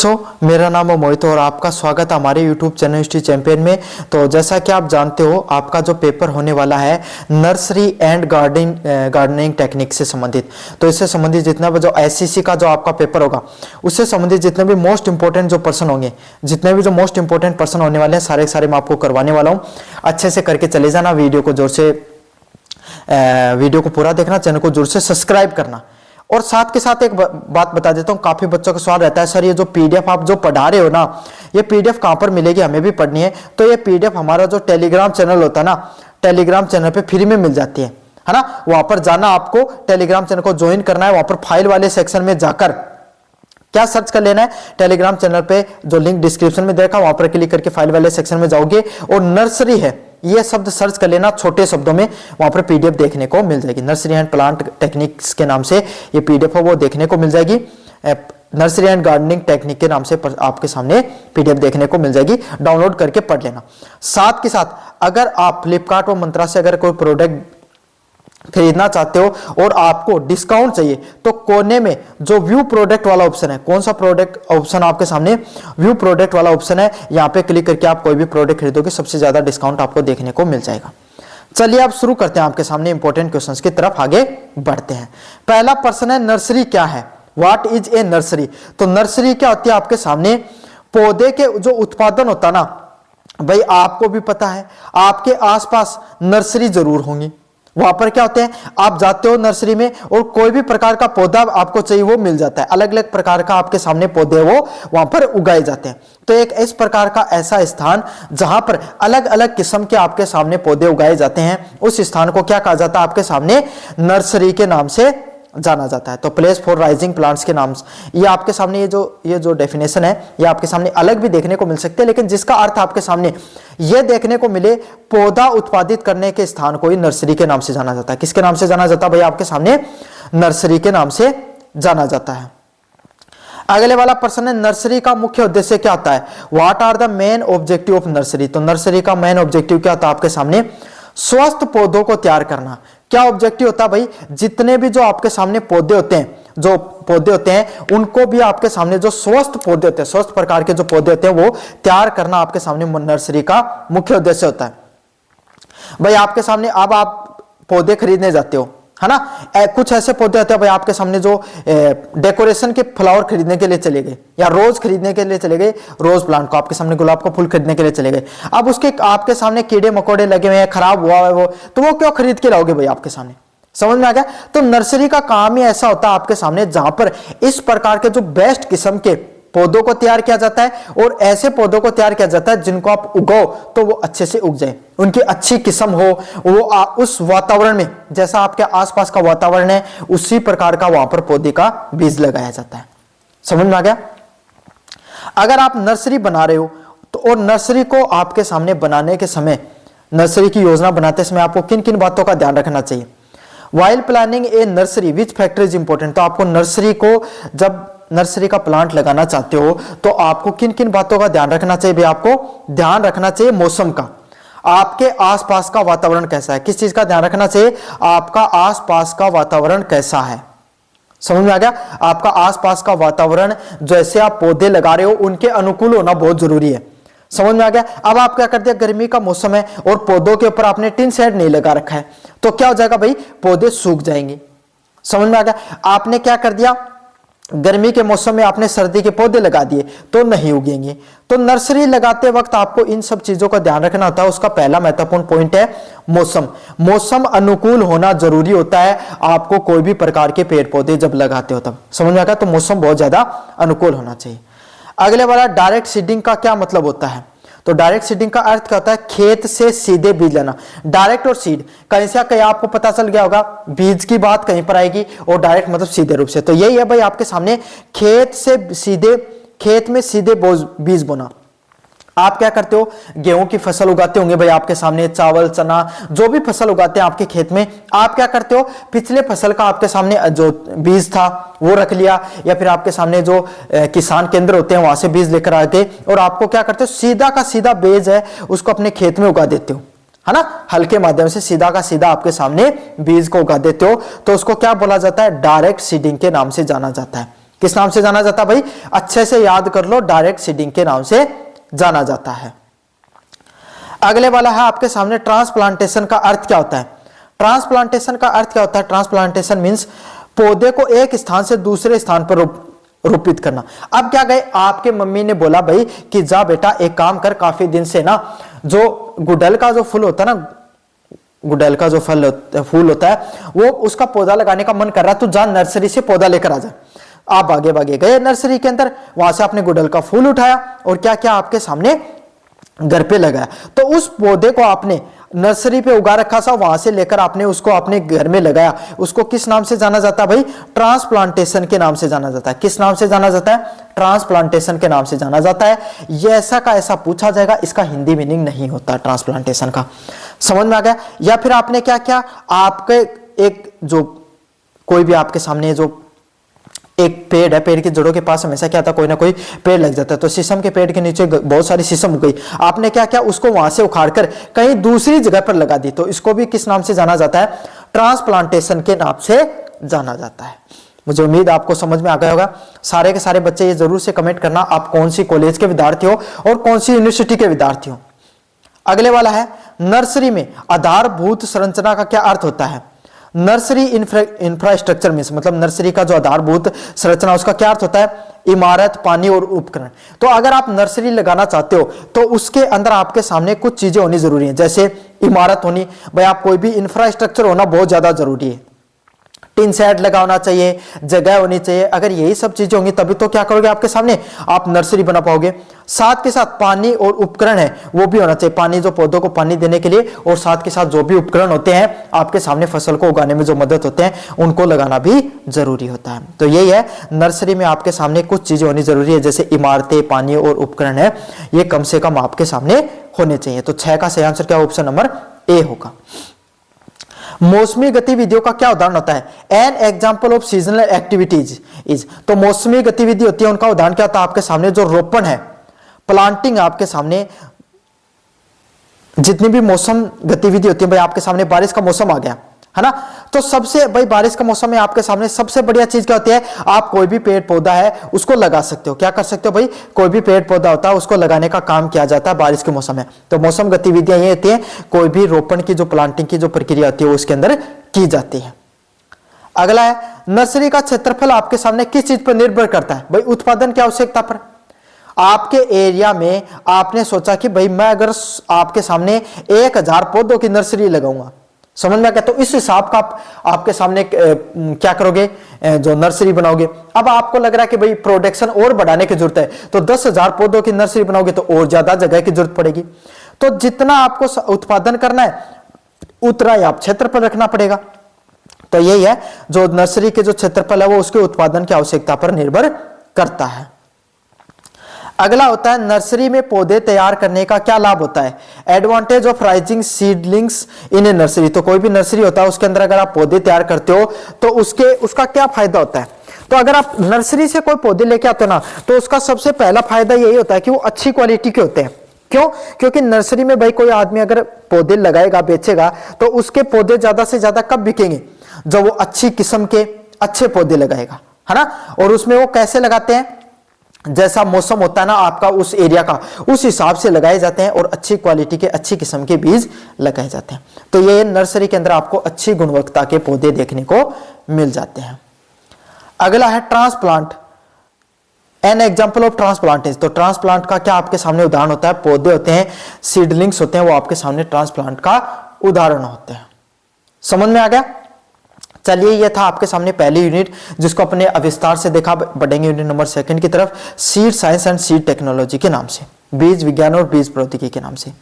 बच्चों, मेरा नाम है मोहित और आपका स्वागत है हमारे YouTube चैनल हिस्ट्री चैंपियन में। तो जैसा कि आप जानते हो, आपका जो पेपर होने वाला है नर्सरी एंड गार्डनिंग टेक्निक से संबंधित, तो इससे संबंधित जितना भी जो SCC का जो आपका पेपर होगा उससे संबंधित जितने भी मोस्ट इंपॉर्टेंट जो पर्सन होंगे, जितने भी जो मोस्ट इंपॉर्टेंट पर्सन होने वाले हैं, सारे सारे मैं आपको करवाने वाला हूँ। अच्छे से करके चले जाना, वीडियो को जोर से वीडियो को पूरा देखना, चैनल को जोर से सब्सक्राइब करना। और साथ के साथ एक बात बता देता हूँ, काफी बच्चों का सवाल रहता है, सर ये जो PDF आप जो पढ़ा रहे हो ना, ये PDF कहाँ पर मिलेगी, हमें भी पढ़नी है। तो ये PDF हमारा जो टेलीग्राम चैनल होता है ना, टेलीग्राम चैनल पे फ्री में मिल जाती है ना। वहां पर जाना, आपको टेलीग्राम चैनल को ज्वाइन करना है। वहां पर फाइल वाले सेक्शन में जाकर क्या सर्च कर लेना है, टेलीग्राम चैनल पे जो लिंक डिस्क्रिप्शन में देखा, वहां पर क्लिक करके फाइल वाले सेक्शन में जाओगे और नर्सरी है ये शब्द सर्च कर लेना, छोटे शब्दों में वहां पर PDF देखने को मिल जाएगी। नर्सरी एंड प्लांट टेक्निक्स के नाम से ये PDF है वो देखने को मिल जाएगी। नर्सरी एंड गार्डनिंग टेक्निक के नाम से आपके सामने PDF देखने को मिल जाएगी, डाउनलोड करके पढ़ लेना। साथ के साथ अगर आप फ्लिपकार्ट और मंत्रा से अगर कोई प्रोडक्ट खरीदना चाहते हो और आपको डिस्काउंट चाहिए, तो कोने में जो व्यू प्रोडक्ट वाला ऑप्शन है, कौन सा प्रोडक्ट ऑप्शन आपके सामने, व्यू प्रोडक्ट वाला ऑप्शन है, यहां पे क्लिक करके आप कोई भी प्रोडक्ट खरीदोगे, सबसे ज्यादा डिस्काउंट आपको देखने को मिल जाएगा। चलिए आप शुरू करते हैं, आपके सामने इंपॉर्टेंट क्वेश्चंस की तरफ आगे बढ़ते हैं। पहला प्रश्न है, नर्सरी क्या है, व्हाट इज ए नर्सरी। तो नर्सरी क्या होती है, आपके सामने पौधे के जो उत्पादन होता है ना भाई, आपको भी पता है आपके आसपास नर्सरी जरूर होंगी। वहां पर क्या होते हैं, आप जाते हो नर्सरी में और कोई भी प्रकार का पौधा आपको चाहिए वो मिल जाता है। अलग अलग प्रकार का आपके सामने पौधे वो वहां पर उगाए जाते हैं। तो एक इस प्रकार का ऐसा स्थान जहां पर अलग अलग किस्म के आपके सामने पौधे उगाए जाते हैं, उस स्थान को क्या कहा जाता है, आपके सामने नर्सरी के नाम से जाना जाता है। तो प्लेस फॉर राइजिंग प्लांट्स के नाम से ये आपके सामने ये जो डेफिनेशन है, ये आपके सामने अलग भी देखने को मिल सकते हैं, लेकिन जिसका अर्थ आपके सामने ये देखने को मिले, पौधा उत्पादित करने के स्थान को ही नर्सरी के नाम से जाना जाता है। किसके नाम से जाना जाता है भाई, आपके सामने नर्सरी के नाम से जाना जाता है। अगले वाला प्रश्न है, नर्सरी का मुख्य उद्देश्य क्या होता है, what are the main objective of nursery. तो नर्सरी का मेन ऑब्जेक्टिव क्या होता है, आपके सामने स्वस्थ पौधों को तैयार करना। क्या ऑब्जेक्टिव होता है भाई, जितने भी जो आपके सामने पौधे होते हैं, जो पौधे होते हैं उनको भी आपके सामने जो स्वस्थ पौधे होते हैं, स्वस्थ प्रकार के जो पौधे होते हैं वो तैयार करना आपके सामने नर्सरी का मुख्य उद्देश्य होता है। भाई आपके सामने अब आप पौधे खरीदने जाते हो, है ना, कुछ ऐसे पौधे होते हैं भाई आपके सामने जो डेकोरेशन के फ्लावर खरीदने के लिए चले गए, या रोज खरीदने के लिए चले गए, रोज प्लांट को आपके सामने, गुलाब का फूल खरीदने के लिए चले गए। अब उसके आपके सामने कीड़े मकोड़े लगे हुए हैं, खराब हुआ है वो, तो वो क्यों खरीद के लाओगे भाई आपके सामने, समझ में आ गया। तो नर्सरी का काम ही ऐसा होता है आपके सामने, जहां पर इस प्रकार के जो बेस्ट किस्म के पौधों को तैयार किया जाता है और ऐसे पौधों को तैयार किया जाता है जिनको आप उगाओ तो वो अच्छे से उग जाए, उनकी अच्छी किस्म हो, वो उस वातावरण में, जैसा आपके आसपास का वातावरण है उसी प्रकार का वहां पर पौधे का बीज लगाया जाता है। समझ में आ गया। अगर आप नर्सरी बना रहे हो तो, और नर्सरी को आपके सामने बनाने के समय, नर्सरी की योजना बनाते समय आपको किन किन बातों का ध्यान रखना चाहिए। While planning A nursery which factor is important. तो आपको नर्सरी को, जब नर्सरी का प्लांट लगाना चाहते हो तो आपको किन किन बातों का ध्यान रखना चाहिए भाई, आपको ध्यान रखना चाहिए मौसम का, आपके आसपास का वातावरण कैसा है। किस चीज का ध्यान रखना चाहिए, आपका आसपास का वातावरण कैसा है। समझ में आ गया। आपका आसपास का वातावरण, जैसे आप पौधे लगा रहे हो उनके अनुकूल होना बहुत जरूरी है। समझ में आ गया। अब आप क्या करते हैं, गर्मी का मौसम है और पौधों के ऊपर आपने टिन शेड नहीं लगा रखा है, तो क्या हो जाएगा भाई, पौधे सूख जाएंगे। समझ में आ गया। आपने क्या कर दिया, गर्मी के मौसम में आपने सर्दी के पौधे लगा दिए तो नहीं उगेंगे। तो नर्सरी लगाते वक्त आपको इन सब चीजों का ध्यान रखना होता है। उसका पहला महत्वपूर्ण पॉइंट है मौसम। मौसम अनुकूल होना जरूरी होता है आपको कोई भी प्रकार के पेड़ पौधे जब लगाते हो तब। समझ में आ गया। तो मौसम बहुत ज्यादा अनुकूल होना चाहिए। अगले वाला, डायरेक्ट सीडिंग का क्या मतलब होता है। तो डायरेक्ट सीडिंग का अर्थ क्या होता है, खेत से सीधे बीज लेना। डायरेक्ट और सीड, कहीं से कहीं आपको पता चल गया होगा, बीज की बात कहीं पर आएगी और डायरेक्ट मतलब सीधे रूप से। तो यही है भाई आपके सामने, खेत से सीधे, खेत में सीधे बीज बोना। आप क्या करते हो, गेहूं की फसल उगाते होंगे भाई आपके सामने, चावल चना जो भी फसल उगाते हैं आपके खेत में, आप क्या करते हो, पिछले फसल का आपके सामने जो बीज था वो रख लिया, या फिर आपके सामने जो किसान केंद्र होते हैं वहां से बीज लेकर आके, और आपको क्या करते हो, सीधा का सीधा बीज है उसको अपने खेत में उगा देते हो, है ना, हल के माध्यम से सीधा का सीधा आपके सामने बीज को उगा देते हो। तो उसको क्या बोला जाता है, डायरेक्ट सीडिंग के नाम से जाना जाता है। किस नाम से जाना जाता है भाई? अच्छे से याद कर लो, डायरेक्ट सीडिंग के नाम से जाना जाता है। अगले वाला है आपके सामने ट्रांसप्लांटेशन का अर्थ क्या होता है? ट्रांसप्लांटेशन का अर्थ क्या होता है? ट्रांसप्लांटेशन मींस पौधे को एक स्थान से दूसरे स्थान पर रोपित करना। अब क्या गए, आपके मम्मी ने बोला भाई कि जा बेटा एक काम कर, काफी दिन से ना जो गुड़हल का जो फूल होता है ना, गुड़हल का जो फूल होता है वो उसका पौधा लगाने का मन कर रहा है, तो जा नर्सरी से पौधा लेकर आ जा। आप भागे भागे गए नर्सरी के अंदर, वहां से आपने गुड़हल का फूल उठाया और क्या क्या आपके सामने घर पे लगाया। तो उस पौधे को आपने नर्सरी पे उगा रखा था, वहां से लेकर आपने उसको अपने घर में लगाया। उसको किस नाम से जाना जाता है भाई? ट्रांसप्लांटेशन के नाम से जाना जाता है। किस नाम से जाना जाता है? ट्रांसप्लांटेशन के नाम से जाना जाता है। ये ऐसा का ऐसा पूछा जाएगा, इसका हिंदी मीनिंग नहीं होता ट्रांसप्लांटेशन का। समझ में आ गया? या फिर आपने क्या किया, आपके एक जो कोई भी आपके सामने जो एक पेड़ है, पेड़ की जड़ों के पास हमेशा क्या था, कोई ना कोई पेड़ लग जाता है। तो शीशम के पेड़ के नीचे बहुत सारी शीशम उग गई, आपने क्या किया, उसको वहां से उखाड़कर कहीं दूसरी जगह पर लगा दी। तो इसको भी किस नाम से जाना जाता है? ट्रांसप्लांटेशन के नाम से जाना जाता है। मुझे उम्मीद आपको समझ में आ गया होगा। सारे के सारे बच्चे ये जरूर से कमेंट करना आप कौन सी कॉलेज के विद्यार्थी हो और कौन सी यूनिवर्सिटी के विद्यार्थी हो। अगले वाला है नर्सरी में आधारभूत संरचना का क्या अर्थ होता है? नर्सरी इंफ्रास्ट्रक्चर में मतलब नर्सरी का जो आधारभूत संरचना उसका क्या अर्थ होता है? इमारत, पानी और उपकरण। तो अगर आप नर्सरी लगाना चाहते हो तो उसके अंदर आपके सामने कुछ चीजें होनी जरूरी है, जैसे इमारत होनी, भाई आप कोई भी इंफ्रास्ट्रक्चर होना बहुत ज्यादा जरूरी है। टिन शेड लगा होना चाहिए, जगह होनी चाहिए। अगर यही सब चीजें होंगी तभी तो क्या करोगे, आपके सामने आप नर्सरी बना पाओगे। साथ के साथ पानी और उपकरण है वो भी होना चाहिए, पानी जो पौधों को पानी देने के लिए, और साथ के साथ जो भी उपकरण होते हैं आपके सामने फसल को उगाने में जो मदद होते हैं उनको लगाना भी जरूरी होता है। तो यही है, नर्सरी में आपके सामने कुछ चीजें होनी जरूरी है, जैसे इमारतें, पानी और उपकरण है, ये कम से कम आपके सामने होने चाहिए। तो 6 का सही आंसर क्या, ऑप्शन नंबर ए होगा। मौसमी गतिविधियों का क्या उदाहरण होता है? An example of seasonal activities is. तो मौसमी गतिविधि होती है, उनका उदाहरण क्या होता है? आपके सामने जो रोपण है, प्लांटिंग, आपके सामने जितनी भी मौसम गतिविधि होती है, भाई आपके सामने बारिश का मौसम आ गया है ना, तो सबसे भाई बारिश का मौसम में आपके सामने सबसे बढ़िया चीज क्या होती है? आप कोई भी पेड़ पौधा है उसको लगा सकते हो। क्या कर सकते हो भाई? कोई भी पेड़ पौधा होता है उसको लगाने का काम किया जाता है बारिश के मौसम में। तो मौसम गतिविधियां ये होती है, कोई भी रोपण की जो प्लांटिंग की जो प्रक्रिया होती है वो उसके अंदर की जाती है। अगला है, नर्सरी का क्षेत्रफल आपके सामने किस चीज पर निर्भर करता है? भाई उत्पादन की आवश्यकता पर। आपके एरिया में आपने सोचा कि भाई मैं अगर आपके सामने 1000 पौधों की नर्सरी लगाऊंगा, समझ में आ गया, तो इस हिसाब का आपके सामने क्या करोगे, जो नर्सरी बनाओगे। अब आपको लग रहा है कि भाई प्रोडक्शन और बढ़ाने की जरूरत है, तो 10,000 पौधों की नर्सरी बनाओगे तो और ज्यादा जगह की जरूरत पड़ेगी। तो जितना आपको उत्पादन करना है उतना ही आप क्षेत्रफल रखना पड़ेगा। तो यही है, जो नर्सरी के जो क्षेत्रफल है वो उसके उत्पादन की आवश्यकता पर निर्भर करता है। अगला होता है, नर्सरी में पौधे तैयार करने का क्या लाभ होता है? Advantage of rising seedlings in A nursery. तो कोई भी नर्सरी होता है उसके अंदर अगर आप पौधे तैयार करते हो तो उसका क्या फायदा होता है? तो अगर आप नर्सरी से कोई पौधे लेके आते हो ना, तो उसका सबसे पहला फायदा यही होता है कि वो अच्छी क्वालिटी के होते हैं। क्यों? क्योंकि नर्सरी में भाई कोई आदमी अगर पौधे लगाएगा, बेचेगा, तो उसके पौधे ज्यादा से ज्यादा कब बिकेंगे? जब वो अच्छी किस्म के अच्छे पौधे लगाएगा, है ना। और उसमें वो कैसे लगाते हैं? जैसा मौसम होता है ना आपका उस एरिया का, उस हिसाब से लगाए जाते हैं और अच्छी क्वालिटी के अच्छी किस्म के बीज लगाए जाते हैं। तो ये नर्सरी के अंदर आपको अच्छी गुणवत्ता के पौधे देखने को मिल जाते हैं। अगला है ट्रांसप्लांट, एन एग्जाम्पल ऑफ ट्रांसप्लांटेज। तो ट्रांसप्लांट का क्या आपके सामने उदाहरण होता है? पौधे होते हैं, सीडलिंग्स होते हैं, वो आपके सामने ट्रांसप्लांट का उदाहरण होते हैं। समझ में आ गया? चलिए, ये था आपके सामने पहली यूनिट, जिसको अपने विस्तार से देखा। बढ़ेंगे यूनिट नंबर 2 की तरफ, seed science and seed technology के नाम से, बीज विज्ञान और बीज प्रौद्योगिकी के नाम से।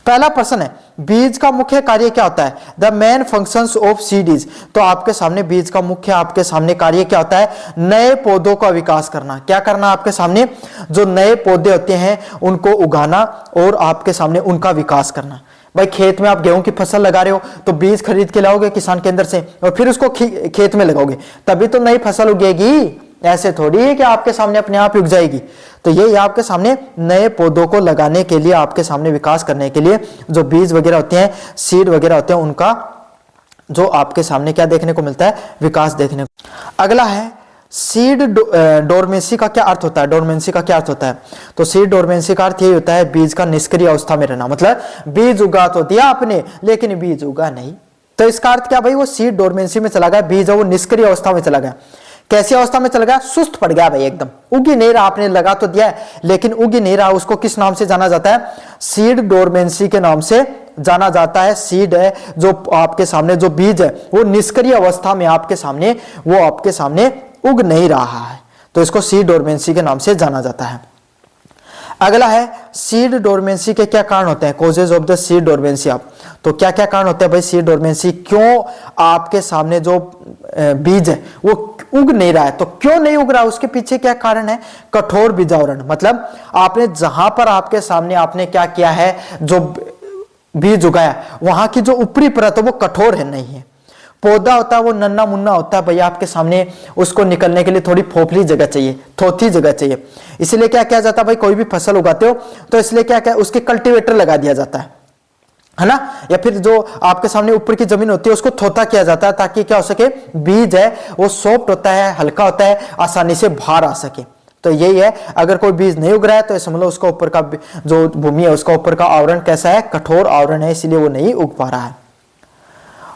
पहला प्रश्न है, बीज का मुख्य कार्य क्या होता है? The main functions of seed is. तो आपके सामने बीज का मुख्य आपके सामने कार्य क्या होता है? नए पौधों का विकास करना। क्या करना? आपके सामने जो नए पौधे होते हैं उनको उगाना और आपके सामने उनका विकास करना। भाई खेत में आप गेहूं की फसल लगा रहे हो तो बीज खरीद के लाओगे किसान केंद्र से और फिर उसको खेत में लगाओगे, तभी तो नई फसल उगेगी। ऐसे थोड़ी है कि आपके सामने अपने आप उग जाएगी। तो ये आपके सामने नए पौधों को लगाने के लिए, आपके सामने विकास करने के लिए जो बीज वगैरह होते हैं, सीड वगैरह होते हैं, उनका जो आपके सामने क्या देखने को मिलता है? विकास देखने को। अगला है, सीड डोरमेंसी का क्या अर्थ होता है? डोरमेंसी का क्या अर्थ होता है? तो सीड डोरमेंसी का अर्थ यही होता है बीज का निष्क्रिय अवस्था में रहना, मतलब बीज उगा तो दिया आपने लेकिन बीज उगा नहीं। तो इसका अर्थ क्या भाई, वो सीड डोरमेंसी में चला गया, बीज है वो निष्क्रिय अवस्था में चला गया। कैसी अवस्था में चला गया? सुस्त पड़ गया भाई, एकदम उगी नहीं रहा, आपने लगा तो दिया है लेकिन उगी नहीं रहा। उसको किस नाम से जाना जाता है? सीड डोरमेंसी के नाम से जाना जाता है। सीड है जो आपके सामने, जो बीज है वो निष्क्रिय अवस्था में आपके सामने, वो आपके सामने उग नहीं रहा है, तो इसको सीड डोरमेंसी के नाम से जाना जाता है। अगला है सीड डोरमेंसी के क्या कारण होते हैं? Causes of the seed dormancy. आप तो क्या क्या कारण होते हैं भाई सीड डोरमेंसी? क्यों आपके सामने जो बीज है वो उग नहीं रहा है? तो क्यों नहीं उग रहा है, उसके पीछे क्या कारण है? कठोर बीजावरण, मतलब आपने जहां पर आपके सामने आपने क्या किया है, जो बीज उगाया वहां की जो ऊपरी परत है वो कठोर है, नहीं है। पौधा होता है वो नन्ना मुन्ना होता है भैया, आपके सामने उसको निकलने के लिए थोड़ी फोफली जगह चाहिए, थोथी जगह चाहिए। इसलिए क्या किया जाता है भाई, कोई भी फसल उगाते हो तो इसलिए क्या क्या उसके कल्टीवेटर लगा दिया जाता है ना, या फिर जो आपके सामने ऊपर की जमीन होती है उसको थोथा किया जाता है ताकि क्या हो सके, बीज है वो सॉफ्ट होता है, हल्का होता है, आसानी से बाहर आ सके। तो यही है, अगर कोई बीज नहीं उग रहा है तो समझ लो उसका ऊपर का जो भूमि है उसका ऊपर का आवरण कैसा है, कठोर आवरण है, इसलिए वो नहीं उग पा रहा है।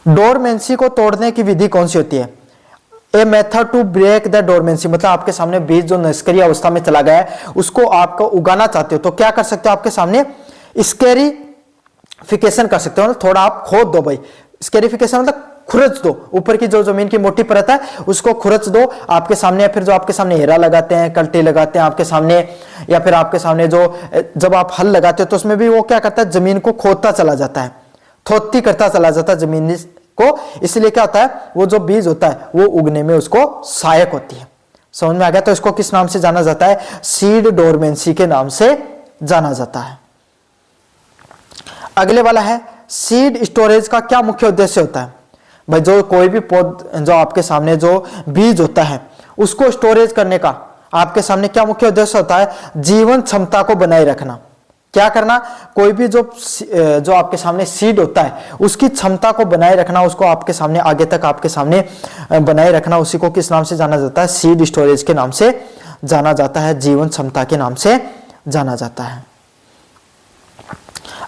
डोरमेंसी को तोड़ने की विधि कौन सी होती है? A method to break the dormancy, मतलब आपके सामने बीज जो निष्क्रिय अवस्था में चला गया है उसको आपको उगाना चाहते हो तो क्या कर सकते हो, आपके सामने स्केरिफिकेशन कर सकते हो, थोड़ा आप खोद दो भाई। स्केरिफिकेशन मतलब खुरच दो, ऊपर की जो जमीन की मोटी परत है उसको खुरच दो आपके सामने, या फिर जो आपके सामने हेरा लगाते हैं, कल्टी लगाते हैं आपके सामने, या फिर आपके सामने जो जब आप हल लगाते हो तो उसमें भी वो क्या करता है, जमीन को खोदता चला जाता है, थोत्ती करता चला जाता है जमीन को। इसलिए क्या होता है, वो जो बीज होता है वो उगने में उसको सहायक होती है। समझ में आ गया? तो इसको किस नाम से जाना जाता है? सीड डोरमेंसी के नाम से जाना जाता है। अगले वाला है सीड स्टोरेज का क्या मुख्य उद्देश्य होता है? भाई जो कोई भी जो आपके सामने जो बीज होता है उसको स्टोरेज करने का आपके सामने क्या मुख्य उद्देश्य होता है? जीवन क्षमता को बनाए रखना। क्या करना? कोई भी जो आपके सामने सीड होता है उसकी क्षमता को बनाए रखना, उसको आपके सामने आगे तक आपके सामने बनाए रखना, उसी को किस नाम से जाना जाता है? सीड स्टोरेज के नाम से जाना जाता है, जीवन क्षमता के नाम से जाना जाता है।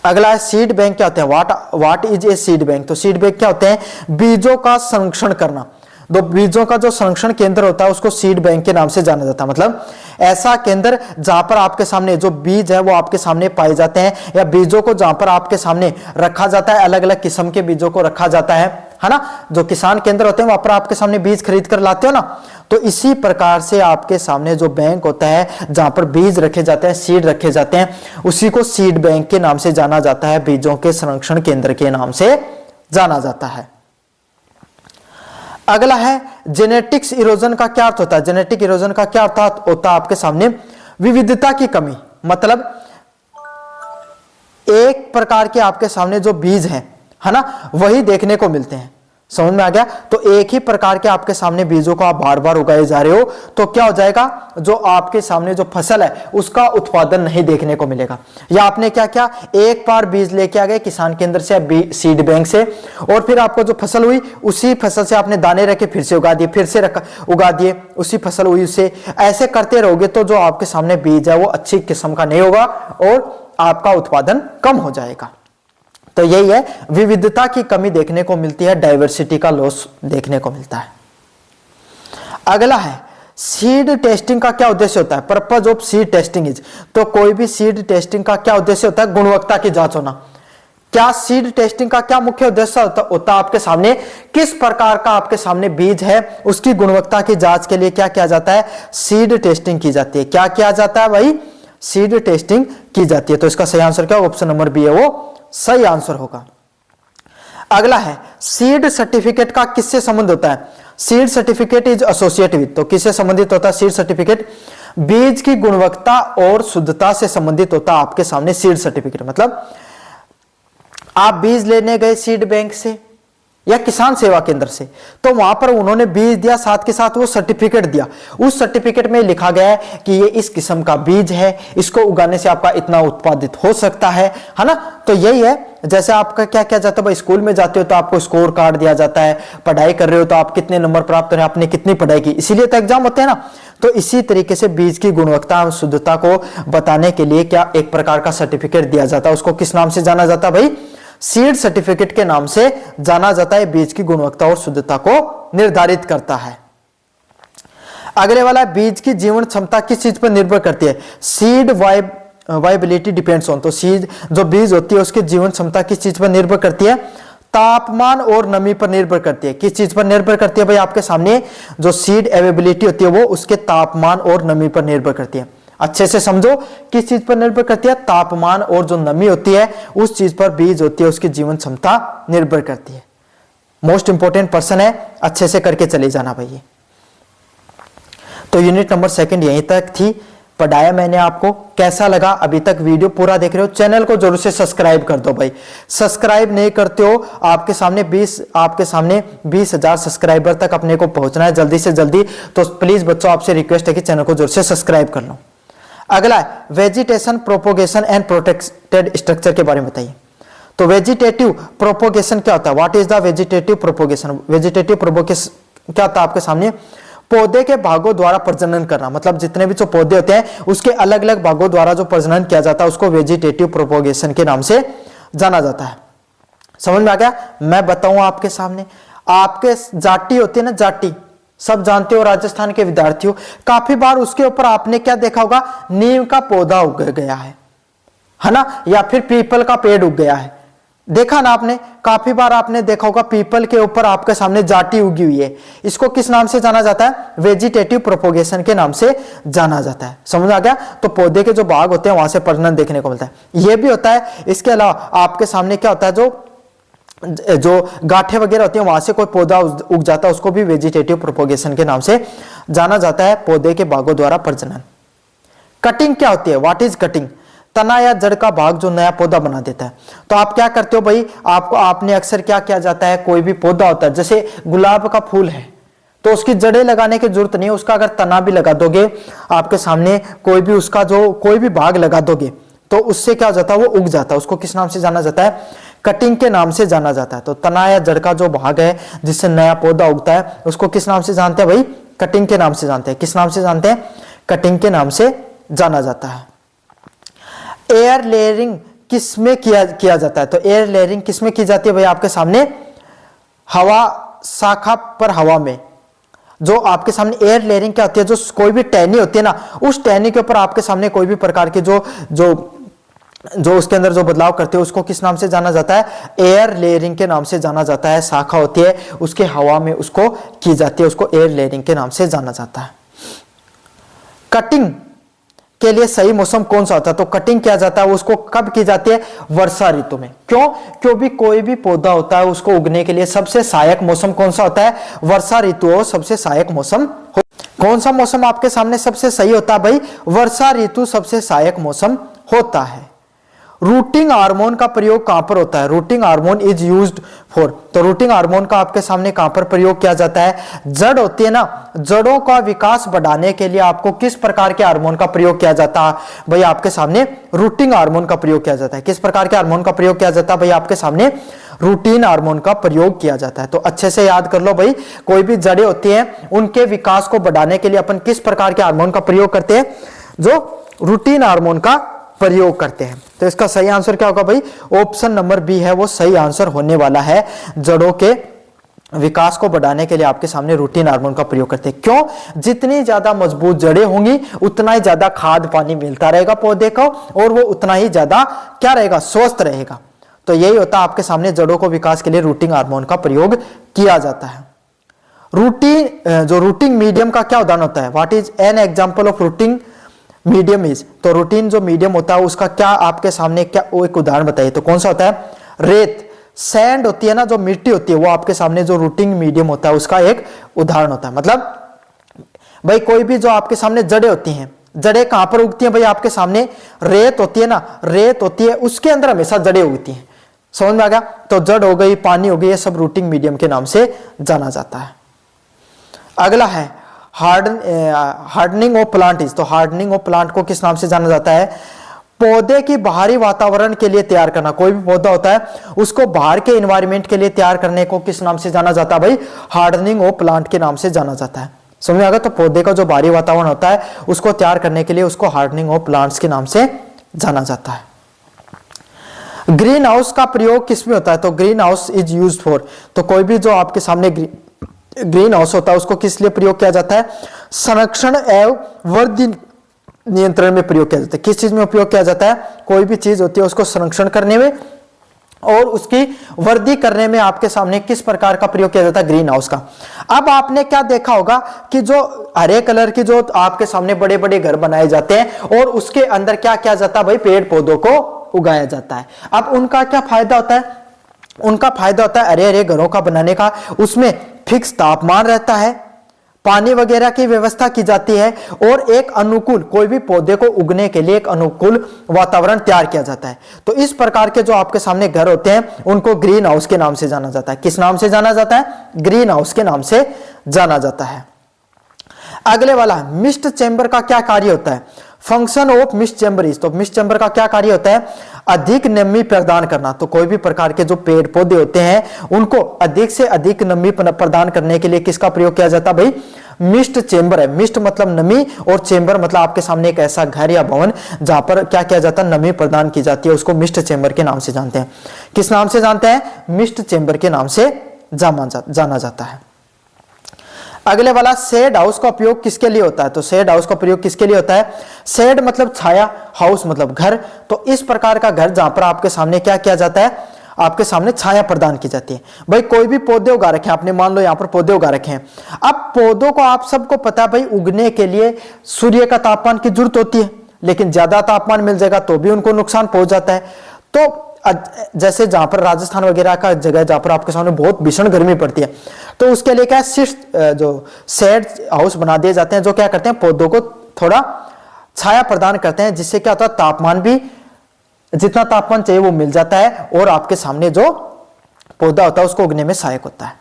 अगला है सीड बैंक क्या होते हैं? What is a seed bank? तो सीड बैंक क्या होते हैं? बीजों का संरक्षण करना। दो बीजों का जो संरक्षण केंद्र होता है उसको सीड बैंक के नाम से जाना जाता है, मतलब ऐसा केंद्र जहां पर आपके सामने जो बीज है वो आपके सामने पाए जाते हैं, या बीजों को जहां पर आपके सामने रखा जाता है, अलग अलग किस्म के बीजों को रखा जाता है ना। जो किसान केंद्र होते हैं वहां पर आपके सामने बीज खरीद कर लाते हो ना, तो इसी प्रकार से आपके सामने जो बैंक होता है जहां पर बीज रखे जाते हैं, सीड रखे जाते हैं, उसी को सीड बैंक के नाम से जाना जाता है, बीजों के संरक्षण केंद्र के नाम से जाना जाता है। अगला है जेनेटिक्स इरोजन का क्या अर्थ होता है? जेनेटिक इरोजन का क्या अर्थ होता है आपके सामने? विविधता की कमी, मतलब एक प्रकार के आपके सामने जो बीज है ना वही देखने को मिलते हैं। समझ में आ गया? तो एक ही प्रकार के आपके सामने बीजों को आप बार बार उगाए जा रहे हो तो क्या हो जाएगा, जो आपके सामने जो फसल है उसका उत्पादन नहीं देखने को मिलेगा। या आपने क्या किया, एक बार बीज लेके आ गए किसान केंद्र से, सीड बैंक से, और फिर आपको जो फसल हुई उसी फसल से आपने दाने रखे फिर से उगा दिए, फिर से उगा दिए, उसी फसल हुई उससे, ऐसे करते रहोगे तो जो आपके सामने बीज है वो अच्छी किस्म का नहीं होगा और आपका उत्पादन कम हो जाएगा। तो यही है, विविधता की कमी देखने को मिलती है, डाइवर्सिटी का लॉस देखने को मिलता है। अगला है सीड टेस्टिंग का क्या उद्देश्य होता है? Purpose of seed testing is, तो कोई भी सीड टेस्टिंग का क्या उद्देश्य होता है? गुणवत्ता की जांच होना। क्या सीड टेस्टिंग का क्या मुख्य उद्देश्य होता है आपके सामने? किस प्रकार का आपके सामने बीज है उसकी गुणवत्ता की जांच के लिए क्या किया जाता है? सीड टेस्टिंग की जाती है। क्या किया जाता है भाई? सीड टेस्टिंग की जाती है। तो इसका सही आंसर क्या? ऑप्शन नंबर बी है वो सही आंसर होगा। अगला है सीड सर्टिफिकेट का किससे संबंध होता है? Seed certificate is associate with, तो किससे संबंधित होता है सीड सर्टिफिकेट? बीज की गुणवत्ता और शुद्धता से संबंधित होता है आपके सामने सीड सर्टिफिकेट। मतलब आप बीज लेने गए सीड बैंक से या किसान सेवा केंद्र से, तो वहां पर उन्होंने बीज दिया, साथ के साथ वो सर्टिफिकेट दिया। उस सर्टिफिकेट में लिखा गया है कि ये इस किस्म का बीज है, इसको उगाने से आपका इतना उत्पादित हो सकता है ना। तो यही है जैसे आपका क्या किया जाता है भाई, स्कूल में जाते हो तो आपको स्कोर कार्ड दिया जाता है, पढ़ाई कर रहे हो तो आप कितने नंबर प्राप्त कर रहे हैं, आपने कितनी पढ़ाई की, इसीलिए तो एग्जाम होते हैं ना। तो इसी तरीके से बीज की गुणवत्ता और शुद्धता को बताने के लिए क्या एक प्रकार का सर्टिफिकेट दिया जाता है, उसको किस नाम से जाना जाता है भाई, सीड सर्टिफिकेट के नाम से जाना जाता है। बीज की गुणवत्ता और शुद्धता को निर्धारित करता है। अगले वाला, बीज की जीवन क्षमता किस चीज पर निर्भर करती है, सीड वाइबिलिटी डिपेंड्स ऑन। तो सीड जो बीज होती है उसकी जीवन क्षमता किस चीज पर निर्भर करती है, तापमान और नमी पर निर्भर करती है। किस चीज पर निर्भर करती है भाई, आपके सामने जो सीड अवेलेबिलिटी होती है वो उसके तापमान और नमी पर निर्भर करती है। अच्छे से समझो, किस चीज पर निर्भर करती है, तापमान और जो नमी होती है उस चीज पर बीज होती है उसकी जीवन क्षमता निर्भर करती है। मोस्ट इंपोर्टेंट पर्सन है, अच्छे से करके चले जाना भाई। तो यूनिट नंबर 2 यहीं तक थी, पढ़ाया मैंने आपको, कैसा लगा, अभी तक वीडियो पूरा देख रहे हो, चैनल को जरूर से सब्सक्राइब कर दो भाई। सब्सक्राइब नहीं करते हो, आपके सामने 20,000 सब्सक्राइबर तक अपने को पहुंचना है जल्दी से जल्दी। तो प्लीज बच्चों आपसे रिक्वेस्ट है कि चैनल को जरूर से सब्सक्राइब कर लो। अगला है vegetation, propagation and protected structure के बारे में बताइए। तो वेजिटेटिव प्रोपोगेशन क्या होता है, what is the vegetative propagation. Vegetative propagation क्या होता है आपके सामने, पौधे के भागों द्वारा प्रजनन करना, मतलब जितने भी जो पौधे होते हैं उसके अलग अलग भागों द्वारा जो प्रजनन किया जाता है उसको वेजिटेटिव प्रोपोगेशन के नाम से जाना जाता है। समझ में आ गया। मैं बताऊं आपके सामने, आपके जाटी होती है ना, जाटी सब जानते हो, राजस्थान के विद्यार्थियों, काफी बार उसके ऊपर आपने क्या देखा होगा, नीम का पौधा उग गया है ना, या फिर पीपल का पेड़ उग गया है, देखा ना आपने, काफी बार आपने देखा होगा पीपल के ऊपर आपके सामने जाटी उगी हुई है। इसको किस नाम से जाना जाता है, वेजिटेटिव प्रोपोगेशन के नाम से जाना जाता है। समझ आ गया। तो पौधे के जो भाग होते हैं वहां से प्रजनन देखने को मिलता है, यह भी होता है। इसके अलावा आपके सामने क्या होता है, जो गांठें वगैरह होती हैं वहां से कोई पौधा उग जाता है, उसको भी वेजिटेटिव प्रोपोगेशन के नाम से जाना जाता है, पौधे के भागों द्वारा प्रजनन। कटिंग क्या होती है, व्हाट इज कटिंग, तना या जड़ का भाग जो नया पौधा बना देता है। तो आप क्या करते हो भाई, आपने अक्सर क्या किया जाता है, कोई भी पौधा होता है, जैसे गुलाब का फूल है तो उसकी जड़ें लगाने की जरूरत नहीं है, उसका अगर तना भी लगा दोगे आपके सामने, कोई भी उसका जो कोई भी भाग लगा दोगे तो उससे क्या हो जाता है, वो उग जाता है। उसको किस नाम से जाना जाता है, कटिंग के नाम से जाना जाता है। तो तना या जड़ का जो भाग है जिससे नया पौधा उगता है उसको किस नाम से जानते हैं भाई, कटिंग के नाम से जानते हैं। किस नाम से जानते हैं, कटिंग के नाम से जाना जाता है। एयर लेयरिंग किसमें किया जाता है, तो एयर लेयरिंग किसमें की जाती है भाई, आपके सामने हवा, शाखा पर हवा में, जो आपके सामने एयर लेयरिंग क्या होती है, जो कोई भी टहनी होती है ना, उस टहनी के ऊपर आपके सामने कोई भी प्रकार के जो उसके अंदर जो बदलाव करते हैं उसको किस नाम से जाना जाता है, एयर लेयरिंग के नाम से जाना जाता है। शाखा होती है उसके हवा में उसको की जाती है, उसको एयर लेयरिंग के नाम से जाना जाता है। कटिंग के लिए सही मौसम कौन सा होता है, तो कटिंग किया जाता है उसको कब की जाती है, वर्षा ऋतु में। क्यों, क्योंकि कोई भी पौधा होता है उसको उगने के लिए सबसे सहायक मौसम कौन सा होता है, वर्षा ऋतु हो सबसे सहायक मौसम। कौन सा मौसम आपके सामने सबसे सही होता है भाई, वर्षा ऋतु सबसे सहायक मौसम होता है। रूटिंग हार्मोन का प्रयोग कहां पर होता है, routing hormone is used for, तो रूटिंग हार्मोन का आपके सामने कहां पर प्रयोग किया जाता है, जड़ होती है ना, जड़ों का विकास बढ़ाने के लिए आपको किस प्रकार के हार्मोन का प्रयोग किया जाता है भाई, आपके सामने रूटिंग हार्मोन का प्रयोग किया जाता है। किस प्रकार के हार्मोन का प्रयोग किया जाता है भाई, आपके सामने रूटीन हार्मोन का प्रयोग किया जाता है। तो अच्छे से याद कर लो भाई, कोई भी जड़ें होती हैं उनके विकास को बढ़ाने के लिए अपन किस प्रकार के हार्मोन का प्रयोग करते हैं, जो रूटीन हार्मोन का प्रयोग करते हैं। तो इसका सही आंसर क्या होगा भाई, ऑप्शन नंबर बी है वो सही आंसर होने वाला है। जड़ों के विकास को बढ़ाने के लिए आपके सामने रूटीन हार्मोन का प्रयोग करते हैं। क्यों, जितनी ज्यादा मजबूत जड़ें होंगी उतना ही ज्यादा खाद पानी मिलता रहेगा पौधे को, और वो उतना ही ज्यादा क्या रहेगा, स्वस्थ रहेगा। तो यही होता है आपके सामने, जड़ों को विकास के लिए रूटिंग हार्मोन का प्रयोग किया जाता है। जो रूटिंग मीडियम का क्या उदाहरण होता है, what is an example of routing medium is, तो रूटीन जो मीडियम होता है उसका क्या आपके सामने क्या वो एक उदाहरण बताइए, तो कौन सा होता है, रेत, सैंड होती है ना, जो मिट्टी होती है वो आपके सामने जो रूटिंग मीडियम होता है उसका एक उदाहरण होता है। मतलब भाई कोई भी जो आपके सामने जड़ें होती हैं, जड़ें कहां पर उगती हैं भाई, आपके सामने रेत होती है ना, रेत होती है उसके अंदर हमेशा जड़ें उगती हैं। समझ में आ गया। तो जड़ हो गई, पानी हो गई, ये सब रूटिंग मीडियम के नाम से जाना जाता है। अगला है हार्डनिंग ऑफ प्लांट इज, तो हार्डनिंग ऑफ प्लांट को किस नाम से जाना जाता है, पौधे की बाहरी वातावरण के लिए तैयार करना, कोई भी पौधा होता है उसको बाहर के एनवायरनमेंट के लिए तैयार करने को किस नाम से जाना जाता है भाई? हार्डनिंग ऑफ प्लांट के नाम से जाना जाता है। समझ में आ गया? तो पौधे का जो बाहरी वातावरण होता है उसको तैयार करने के लिए उसको हार्डनिंग ऑफ प्लांट्स के नाम से जाना जाता है। ग्रीन हाउस का प्रयोग किस में होता है? तो green house is used for, तो कोई भी जो आपके सामने ग्रीन हाउस होता है उसको किस लिए प्रयोग किया जाता है? संरक्षण एवं वृद्धि नियंत्रण में प्रयोग किया जाता है। किस चीज में उपयोग किया जाता है? कोई भी चीज होती है उसको संरक्षण करने में और उसकी वृद्धि करने में आपके सामने किस प्रकार का प्रयोग किया जाता है? ग्रीन हाउस का। अब आपने क्या देखा होगा कि जो हरे कलर की जो आपके सामने बड़े बड़े घर बनाए जाते हैं और उसके अंदर क्या किया जाता है भाई? पेड़ पौधों को उगाया जाता है। अब उनका क्या फायदा होता है? उनका फायदा होता है हरे हरे घरों का बनाने का, उसमें फिक्स तापमान रहता है, पानी वगैरह की व्यवस्था की जाती है और एक अनुकूल, कोई भी पौधे को उगने के लिए एक अनुकूल वातावरण तैयार किया जाता है। तो इस प्रकार के जो आपके सामने घर होते हैं उनको ग्रीन हाउस के नाम से जाना जाता है। किस नाम से जाना जाता है? ग्रीन हाउस के नाम से जाना जाता है। अगले वाला, मिस्ट चेंबर का क्या कार्य होता है? Function of mist chamber is, तो मिस्ट चेंबर का क्या कार्य होता है? अधिक नमी प्रदान करना। तो कोई भी प्रकार के जो पेड़ पौधे होते हैं उनको अधिक से अधिक नमी प्रदान करने के लिए किसका प्रयोग किया जाता है भाई? मिस्ट चेंबर है। मिस्ट मतलब नमी और चेंबर मतलब आपके सामने एक ऐसा घर या भवन जहां पर क्या किया जाता है? नमी प्रदान की जाती है, उसको मिस्ट चेंबर के नाम से जानते हैं। किस नाम से जानते हैं? मिस्ट चेंबर के नाम से जाना जाता है। अगले वाला, शेड हाउस का उपयोग किसके लिए होता है? तो शेड हाउस का प्रयोग किसके लिए होता है? शेड मतलब छाया, हाउस मतलब घर। तो इस प्रकार का घर जहां पर आपके सामने क्या किया जाता है? आपके सामने छाया प्रदान की जाती है। भाई कोई भी पौधे उगा रखे हैं आपने, मान लो यहाँ पर पौधे उगा रखे हैं। अब पौधों को आप सबको पता है भाई उगने के लिए सूर्य का तापमान की जरूरत होती है, लेकिन ज्यादा तापमान मिल जाएगा तो भी उनको नुकसान पहुंच जाता है। तो जैसे जहां पर राजस्थान वगैरह का जगह जहां पर आपके सामने बहुत भीषण गर्मी पड़ती है, तो उसके लिए क्या जो शेड हाउस बना दिए जाते हैं जो क्या करते हैं? पौधों को थोड़ा छाया प्रदान करते हैं, जिससे क्या होता है? तापमान भी जितना तापमान चाहिए वो मिल जाता है और आपके सामने जो पौधा होता है उसको उगने में सहायक होता है।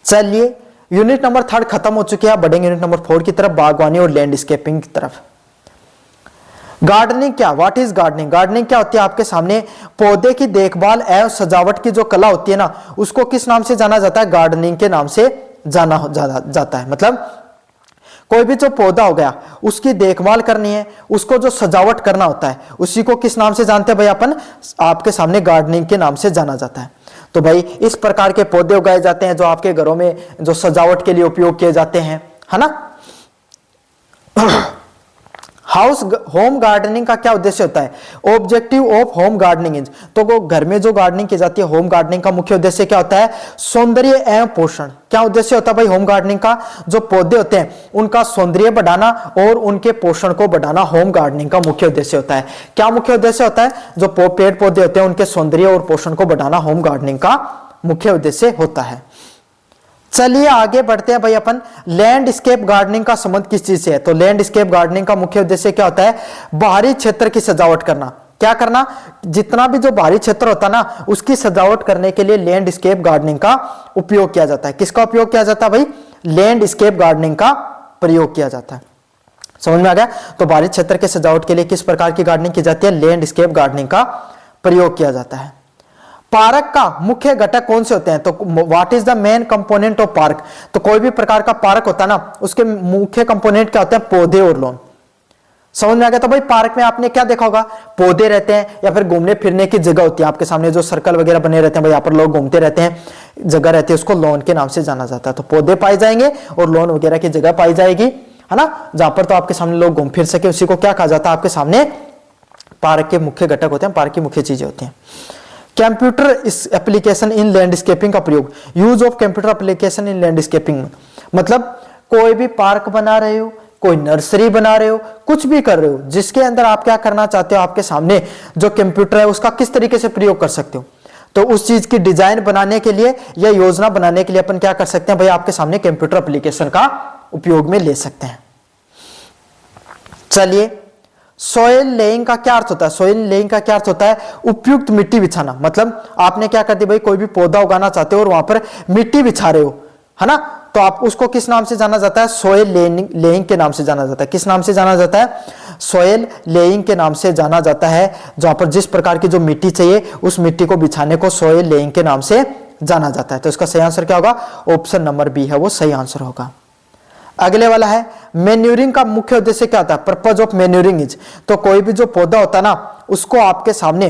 चलिए, यूनिट नंबर 3 खत्म हो चुकी है, बढ़ेंगे यूनिट नंबर 4 की तरफ, बागवानी और लैंडस्केपिंग की तरफ। गार्डनिंग क्या? What is gardening? गार्डनिंग क्या होती है? आपके सामने पौधे की देखभाल एवं सजावट की जो कला होती है ना, उसको किस नाम से जाना जाता है? गार्डनिंग के नाम से जाना जाता है। मतलब कोई भी जो पौधा हो गया उसकी देखभाल करनी है, उसको जो सजावट करना होता है उसी को किस नाम से जानते हैं भाई? अपन आपके सामने गार्डनिंग के नाम से जाना जाता है। तो भाई इस प्रकार के पौधे उगाए जाते हैं जो आपके घरों में जो सजावट के लिए उपयोग किए जाते हैं, है ना। हाउस होम गार्डनिंग का क्या उद्देश्य होता है? Objective of home gardening is, तो वो घर में जो गार्डनिंग की जाती है होम गार्डनिंग का मुख्य उद्देश्य क्या होता है? सौंदर्य एवं पोषण। क्या उद्देश्य होता है भाई होम गार्डनिंग का? जो पौधे होते हैं उनका सौंदर्य बढ़ाना और उनके पोषण को बढ़ाना होम गार्डनिंग का मुख्य उद्देश्य होता है। क्या मुख्य उद्देश्य होता है? जो पेड़ पौधे होते हैं उनके सौंदर्य और पोषण को बढ़ाना होम गार्डनिंग का मुख्य उद्देश्य होता है। चलिए आगे बढ़ते हैं भाई अपन। लैंडस्केप गार्डनिंग का संबंध किस चीज से है? तो लैंडस्केप गार्डनिंग का मुख्य उद्देश्य क्या होता है? बाहरी क्षेत्र की सजावट करना। क्या करना? जितना भी जो बाहरी क्षेत्र होता है ना उसकी सजावट करने के लिए लैंडस्केप गार्डनिंग का उपयोग किया जाता है। किसका उपयोग किया जाता है भाई? लैंडस्केप गार्डनिंग का प्रयोग किया जाता है। समझ में आ गया? तो बाहरी क्षेत्र के सजावट के लिए किस प्रकार की गार्डनिंग की जाती है? लैंडस्केप गार्डनिंग का प्रयोग किया जाता है। पार्क का मुख्य घटक कौन से होते हैं? तो what is the main component of park? तो कोई भी प्रकार का पार्क होता है ना उसके मुख्य कंपोनेंट क्या होते हैं? पौधे और लॉन। समझ में आ गया? तो भाई पार्क में आपने क्या देखा होगा? पौधे रहते हैं या फिर घूमने फिरने की जगह होती है आपके सामने, जो सर्कल वगैरह बने रहते हैं भाई यहाँ पर लोग घूमते रहते हैं, जगह रहती है, उसको लॉन के नाम से जाना जाता है। तो पौधे पाए जाएंगे और लॉन वगैरह की जगह पाई जाएगी, है ना, जहां पर तो आपके सामने लोग घूम फिर सके, उसी को क्या कहा जाता है? आपके सामने पार्क के मुख्य घटक होते हैं, पार्क की मुख्य चीजें होती हैं। कंप्यूटर एप्लीकेशन इन लैंडस्केपिंग का प्रयोग, use of computer application in landscaping, मतलब कोई भी पार्क बना रहे हो, कोई नर्सरी बना रहे हो, कुछ भी कर रहे हो जिसके अंदर आप क्या करना चाहते हो, आपके सामने जो कंप्यूटर है उसका किस तरीके से प्रयोग कर सकते हो। तो उस चीज की डिजाइन बनाने के लिए या योजना बनाने के लिए अपन क्या कर सकते हैं भाई? आपके सामने कंप्यूटर एप्लीकेशन का उपयोग में ले सकते हैं। चलिए, सोयल लेइंग का क्या अर्थ होता है? सोयल लेइंग का क्या अर्थ होता है? उपयुक्त मिट्टी बिछाना। मतलब आपने क्या कर दिया भाई, कोई भी पौधा उगाना चाहते हो और वहां पर मिट्टी बिछा रहे हो, है ना, तो आप उसको किस नाम से जाना जाता है? सोयल लेइंग के नाम से जाना जाता है। किस नाम से जाना जाता है? सोयल लेइंग के नाम से जाना जाता है। जहां पर जिस प्रकार की जो मिट्टी चाहिए उस मिट्टी को बिछाने को सोयल लेइंग के नाम से जाना जाता है। तो इसका सही आंसर क्या होगा? ऑप्शन नंबर बी है वो सही आंसर होगा। अगले वाला है मैन्यूरिंग का मुख्य उद्देश्य क्या होता है? पर्पज ऑफ मैन्यूरिंग इज, तो कोई भी जो पौधा होता है ना उसको आपके सामने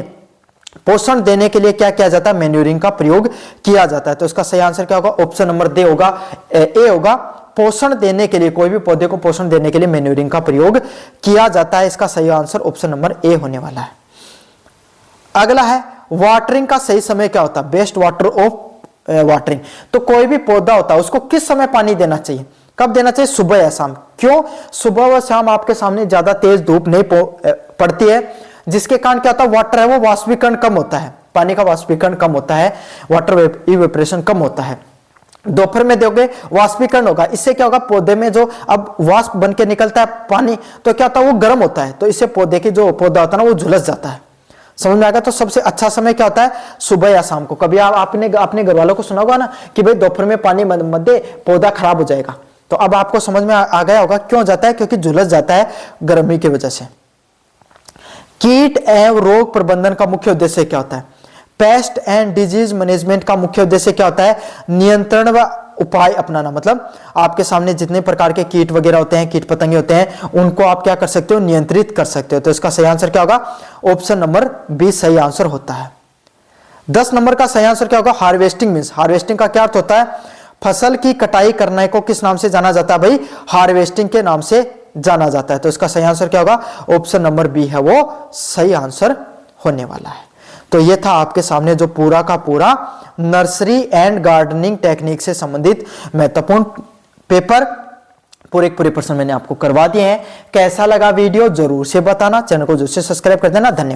पोषण देने के लिए क्या किया जाता है? मैन्यूरिंग का प्रयोग किया जाता है। तो इसका सही आंसर क्या होगा? ऑप्शन नंबर डी होगा, ए होगा। पोषण देने के लिए, कोई भी पौधे को पोषण देने के लिए मैन्यूरिंग का प्रयोग किया जाता है। इसका सही आंसर ऑप्शन नंबर ए होने वाला है। अगला है वाटरिंग का सही समय क्या होता है? बेस्ट वाटर ऑफ वाटरिंग, तो कोई भी पौधा होता है उसको किस समय पानी देना चाहिए? कब देना चाहिए? सुबह या शाम। क्यों? सुबह व शाम आपके सामने ज्यादा तेज धूप नहीं पड़ती है, जिसके कारण क्या होता है? वाटर है वो वाष्पीकरण कम होता है, पानी का वाष्पीकरण कम होता है, वाटर इवेपोरेशन कम होता है। दोपहर में दोगे वाष्पीकरण होगा, इससे क्या होगा? पौधे में जो अब वाष्प बन के निकलता है पानी, तो क्या होता है? वो गर्म होता है, तो इससे पौधे की जो पौधा होता है ना वो झुलस जाता है। समझ में आएगा? तो सबसे अच्छा समय क्या होता है? सुबह या शाम को। कभी आपने अपने घर वालों को सुना होगा ना कि भाई दोपहर में पानी मत दे, पौधा खराब हो जाएगा। तो अब आपको समझ में आ गया होगा क्यों जाता है? क्योंकि झुलस जाता है गर्मी की वजह से। कीट एवं रोग प्रबंधन का मुख्य उद्देश्य क्या होता है? पेस्ट एंड डिजीज मैनेजमेंट का मुख्य उद्देश्य क्या होता है? नियंत्रण व उपाय अपनाना, मतलब आपके सामने जितने प्रकार के कीट वगैरह होते हैं, कीट पतंगे होते हैं, उनको आप क्या कर सकते हो? नियंत्रित कर सकते हो। तो इसका सही आंसर क्या होगा? ऑप्शन नंबर बी सही आंसर होता है। 10 नंबर का सही आंसर क्या होगा? हार्वेस्टिंग मीन्स, हार्वेस्टिंग का क्या अर्थ होता है? फसल की कटाई करने को किस नाम से जाना जाता है? भाई हार्वेस्टिंग के नाम से जाना जाता है। तो इसका सही आंसर क्या होगा? ऑप्शन नंबर बी है वो सही आंसर होने वाला है। तो ये था आपके सामने जो पूरा का पूरा नर्सरी एंड गार्डनिंग टेक्निक से संबंधित महत्वपूर्ण पेपर पूरे प्रश्न मैंने आपको करवा दिए हैं। कैसा लगा वीडियो जरूर से बताना, चैनल को जरूर से सब्सक्राइब कर देना। धन्यवाद।